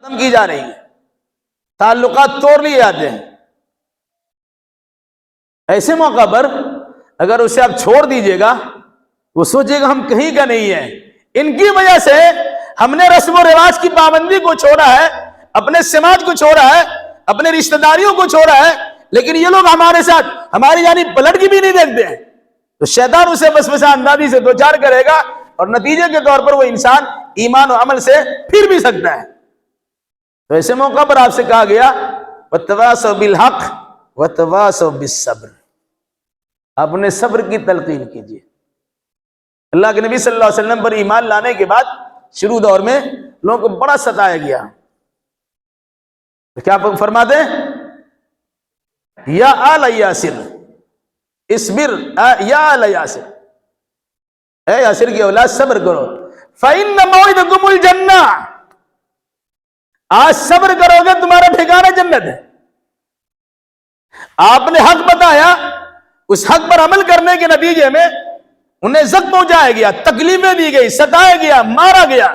ختم کی جا رہی ہے، تعلقات توڑ لیے جاتے ہیں۔ ایسے موقع پر اگر اسے آپ چھوڑ دیجئے گا، وہ سوچے گا ہم کہیں کا نہیں ہے، ان کی وجہ سے ہم نے رسم و رواج کی پابندی کو چھوڑا ہے، اپنے سماج کو چھوڑا ہے، اپنے رشتہ داریوں کو چھوڑا ہے، لیکن یہ لوگ ہمارے ساتھ ہماری جانب پلٹ کی بھی نہیں دیکھتے ہیں، تو شیطان اسے وسوسہ اندازی سے دوچار کرے گا، اور نتیجے کے طور پر وہ انسان ایمان و عمل سے پھر بھی سکتا ہے۔ تو ایسے موقع پر آپ سے کہا گیا وَتَوَاصَوْا بِالْحَقِّ وَتَوَاصَوْا بِالصَّبْرِ، آپ انہیں صبر کی تلقین کیجیے۔ اللہ کے نبی صلی اللہ علیہ وسلم پر ایمان لانے کے بعد شروع دور میں لوگوں کو بڑا ستایا گیا، تو کیا فرماتے ہیں؟ یا آل یاسر اصبر، یا آل یاسر، اے یاسر کی اولاد صبر کرو، فَإِنَّ مَوْعِدَكُمُ الْجَنَّةُ، آج صبر کرو گے تمہارا ٹھکانہ جنت ہے۔ آپ نے حق بتایا، اس حق پر عمل کرنے کے نتیجے میں انہیں زخم پہنچایا گیا، تکلیفیں دی گئی، ستایا گیا، مارا گیا،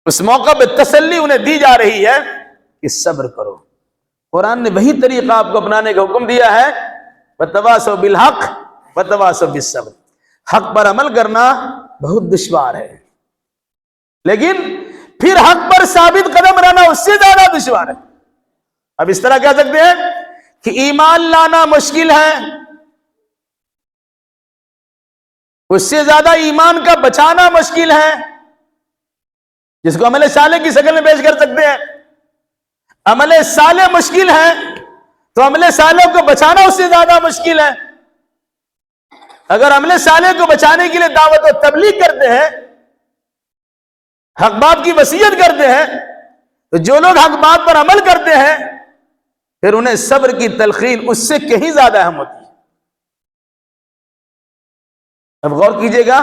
اس موقع پہ تسلی انہیں دی جا رہی ہے کہ صبر کرو۔ قرآن نے وہی طریقہ آپ کو اپنانے کا حکم دیا ہے، وَتَوَاصَوْا بِالْحَقِّ وَتَوَاصَوْا بِالصَّبْرِ، حق پر عمل کرنا بہت دشوار ہے، لیکن پھر حق پر ثابت قدم رہنا اس سے زیادہ دشوار ہے۔ اب اس طرح کہہ سکتے ہیں کہ ایمان لانا مشکل ہے، اس سے زیادہ ایمان کا بچانا مشکل ہے، جس کو عمل صالح کی شکل میں پیش کر سکتے ہیں۔ عمل صالح مشکل ہے تو عمل صالح کو بچانا اس سے زیادہ مشکل ہے۔ اگر عمل صالح کو بچانے کے لیے دعوت و تبلیغ کرتے ہیں، حق بات کی وصیت کرتے ہیں، تو جو لوگ حق بات پر عمل کرتے ہیں پھر انہیں صبر کی تلقین اس سے کہیں زیادہ اہم ہوتی ہے۔ اب غور کیجئے گا،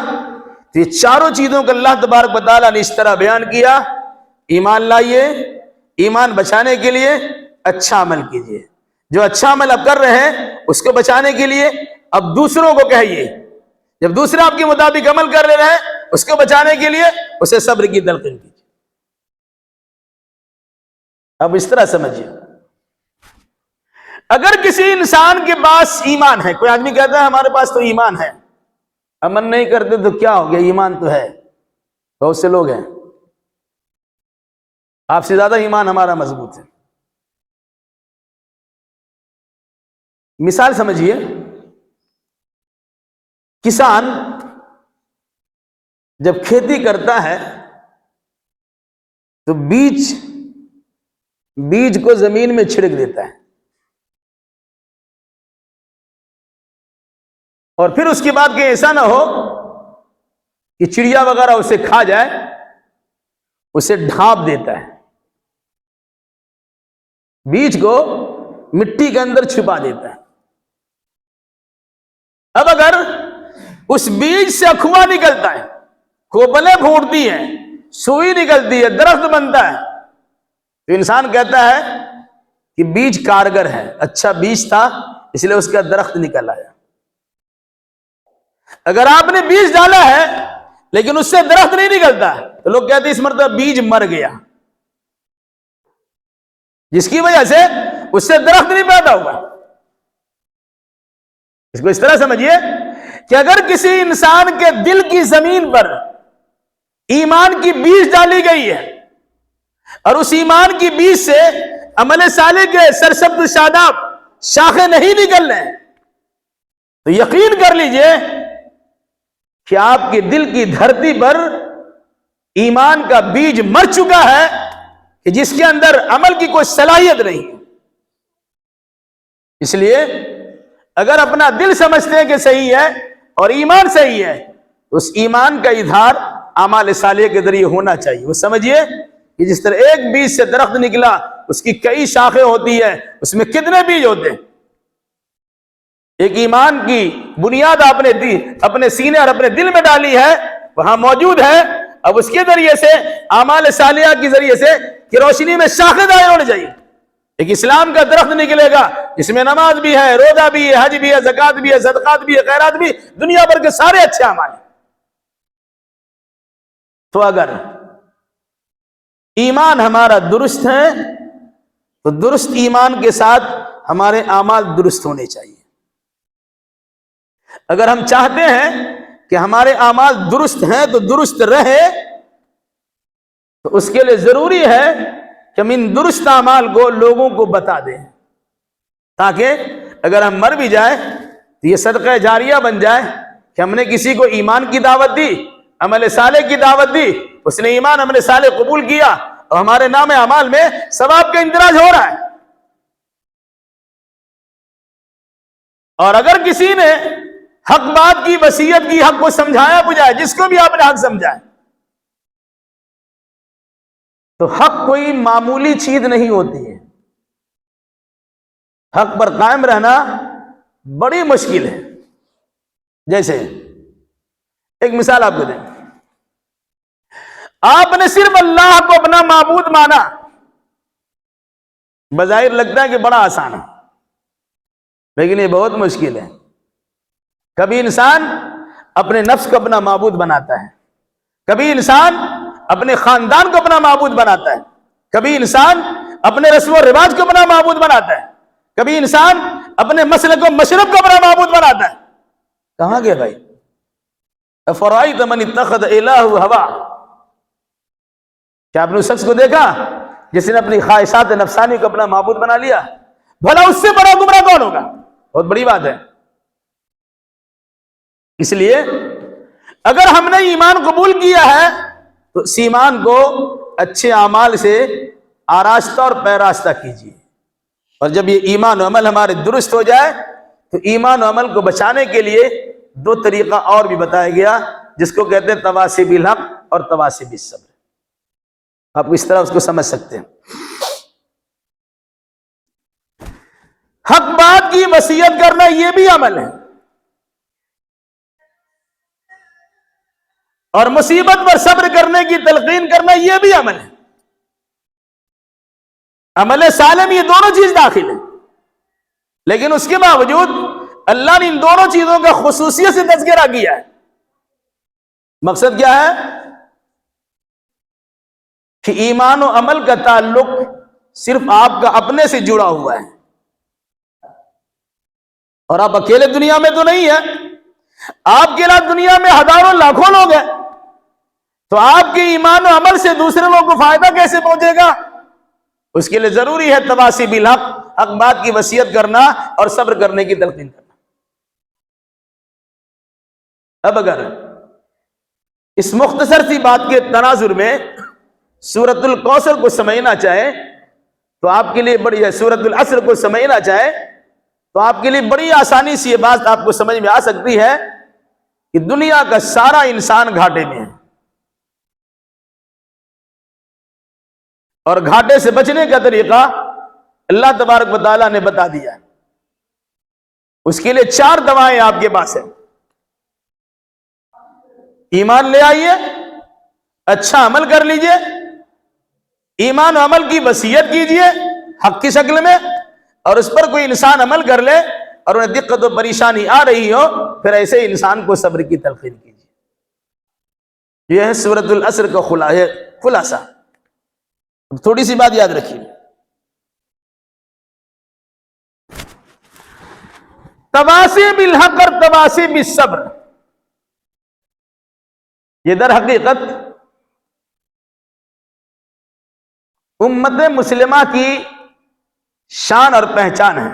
تو یہ چاروں چیزوں کو اللہ تبارک و تعالیٰ نے اس طرح بیان کیا، ایمان لائیے، ایمان بچانے کے لیے اچھا عمل کیجئے، جو اچھا عمل اب کر رہے ہیں اس کو بچانے کے لیے اب دوسروں کو کہیے، جب دوسرے آپ کے مطابق عمل کر رہے ہیں اس کو بچانے کے لیے اسے صبر کی تلقین کیجیے۔ اب اس طرح سمجھیے، اگر کسی انسان کے پاس ایمان ہے، کوئی آدمی کہتا ہے ہمارے پاس تو ایمان ہے، عمل نہیں کرتے تو کیا ہو گیا، ایمان تو ہے، بہت سے لوگ ہیں، آپ سے زیادہ ایمان ہمارا مضبوط ہے۔ مثال سمجھیے، کسان جب کھیتی کرتا ہے تو بیج کو زمین میں چھڑک دیتا ہے، اور پھر اس کے بعد کہ ایسا نہ ہو کہ چڑیا وغیرہ اسے کھا جائے، اسے ڈھانپ دیتا ہے، بیج کو مٹی کے اندر چھپا دیتا ہے۔ اب اگر اس بیج سے اخوا نکلتا ہے، کوپلیں پھوٹتی ہیں، سوئی نکلتی ہے، درخت بنتا ہے، تو انسان کہتا ہے کہ بیج کارگر ہے، اچھا بیج تھا اس لیے اس کا درخت نکل آیا۔ اگر آپ نے بیج ڈالا ہے لیکن اس سے درخت نہیں نکلتا تو لوگ کہتے ہیں اس مرتبہ بیج مر گیا، جس کی وجہ سے اس سے درخت نہیں پیدا ہوا۔ اس کو اس طرح سمجھیے کہ اگر کسی انسان کے دل کی زمین پر ایمان کی بیج ڈالی گئی ہے اور اس ایمان کی بیج سے عمل صالح کے سرسبز شاداب شاخیں نہیں نکل رہے، تو یقین کر لیجئے کہ آپ کے دل کی دھرتی پر ایمان کا بیج مر چکا ہے کہ جس کے اندر عمل کی کوئی صلاحیت نہیں۔ اس لیے اگر اپنا دل سمجھتے ہیں کہ صحیح ہے اور ایمان صحیح ہے تو اس ایمان کا اظہار اعمال صالحہ کے ذریعے ہونا چاہیے۔ وہ سمجھیے کہ جس طرح ایک بیج سے درخت نکلا، اس کی کئی شاخیں ہوتی ہیں، اس میں کتنے بیج ہوتے ہیں؟ ایک ایمان کی بنیاد آپ نے اپنے سینے اور اپنے دل میں ڈالی ہے، وہاں موجود ہے، اب اس کے ذریعے سے اعمال صالحہ کے ذریعے سے کہ روشنی میں شاخیں دائیں ہونی چاہیے۔ ایک اسلام کا درخت نکلے گا جس میں نماز بھی ہے، روزہ بھی ہے، حج بھی ہے، زکوٰۃ بھی ہے، صدقات بھی ہے، خیرات بھی، دنیا بھر کے سارے اچھے اعمال ہیں۔ تو اگر ایمان ہمارا درست ہے تو درست ایمان کے ساتھ ہمارے اعمال درست ہونے چاہیے. اگر ہم چاہتے ہیں کہ ہمارے اعمال درست ہیں تو درست رہے، تو اس کے لیے ضروری ہے کہ ہم ان درست اعمال کو لوگوں کو بتا دیں، تاکہ اگر ہم مر بھی جائیں تو یہ صدقہ جاریہ بن جائے کہ ہم نے کسی کو ایمان کی دعوت دی، عمل صالح کی دعوت دی، اس نے ایمان عمل صالح قبول کیا اور ہمارے نام اعمال میں ثواب کا اندراج ہو رہا ہے. اور اگر کسی نے حق بات کی، وصیت کی، حق کو سمجھایا بجھایا، جس کو بھی آپ نے حق سمجھایا، تو حق کوئی معمولی چیز نہیں ہوتی ہے. حق پر قائم رہنا بڑی مشکل ہے. جیسے ایک مثال آپ کو دیں، آپ نے صرف اللہ کو اپنا معبود مانا، بظاہر لگتا ہے کہ بڑا آسان ہے، لیکن یہ بہت مشکل ہے. کبھی انسان اپنے نفس کو اپنا معبود بناتا ہے، کبھی انسان اپنے خاندان کو اپنا معبود بناتا ہے، کبھی انسان اپنے رسم و رواج کو اپنا معبود بناتا ہے، کبھی انسان اپنے مسلک و مشرب کو اپنا معبود بناتا ہے. کہاں گئے بھائی؟ افرائیت من اتخذ الہ ہوا، کیا آپ نے اس شخص کو دیکھا جس نے اپنی خواہشات نفسانی کو اپنا معبود بنا لیا؟ بھلا اس سے بڑا گمراہ کون ہوگا؟ بہت بڑی بات ہے. اس لیے اگر ہم نے ایمان قبول کیا ہے تو اس ایمان کو اچھے اعمال سے آراستہ اور پیراستہ کیجیے. اور جب یہ ایمان و عمل ہمارے درست ہو جائے تو ایمان و عمل کو بچانے کے لیے دو طریقہ اور بھی بتایا گیا، جس کو کہتے ہیں تواصی بالحق اور تواصی بالصبر. آپ اس طرح اس کو سمجھ سکتے ہیں. حق بات کی وصیت کرنا یہ بھی عمل ہے، اور مصیبت پر صبر کرنے کی تلقین کرنا یہ بھی عمل ہے. عمل صالح میں یہ دونوں چیز داخل ہے، لیکن اس کے باوجود اللہ نے ان دونوں چیزوں کا خصوصیت سے تذکرہ کیا ہے. مقصد کیا ہے؟ کہ ایمان و عمل کا تعلق صرف آپ کا اپنے سے جڑا ہوا ہے، اور آپ اکیلے دنیا میں تو نہیں ہیں. آپ کے علاوہ دنیا میں ہزاروں لاکھوں لوگ ہیں، تو آپ کے ایمان و عمل سے دوسرے لوگوں کو فائدہ کیسے پہنچے گا؟ اس کے لیے ضروری ہے تواصی بالحق، حق بات کی وصیت کرنا اور صبر کرنے کی تلقین کرنا. اب اگر اس مختصر سی بات کے تناظر میں سورۃ الکوثر کو سمجھنا چاہے تو آپ کے لیے بڑی ہے، سورۃ العصر کو سمجھنا چاہے تو آپ کے لیے بڑی آسانی سے یہ بات آپ کو سمجھ میں آ سکتی ہے کہ دنیا کا سارا انسان گھاٹے میں ہے، اور گھاٹے سے بچنے کا طریقہ اللہ تبارک و تعالیٰ نے بتا دیا ہے. اس کے لیے 4 دوائیں آپ کے پاس ہیں. ایمان لے آئیے، اچھا عمل کر لیجئے، ایمان و عمل کی وصیت کیجئے حق کی شکل میں، اور اس پر کوئی انسان عمل کر لے اور انہیں دقت و پریشانی آ رہی ہو، پھر ایسے انسان کو صبر کی تلقین کیجئے. یہ ہے سورۃ العصر کا خلاصہ. تھوڑی سی بات یاد رکھیے، تواصی بالحق اور تواصی بالصبر، یہ در حقیقت امت مسلمہ کی شان اور پہچان ہے.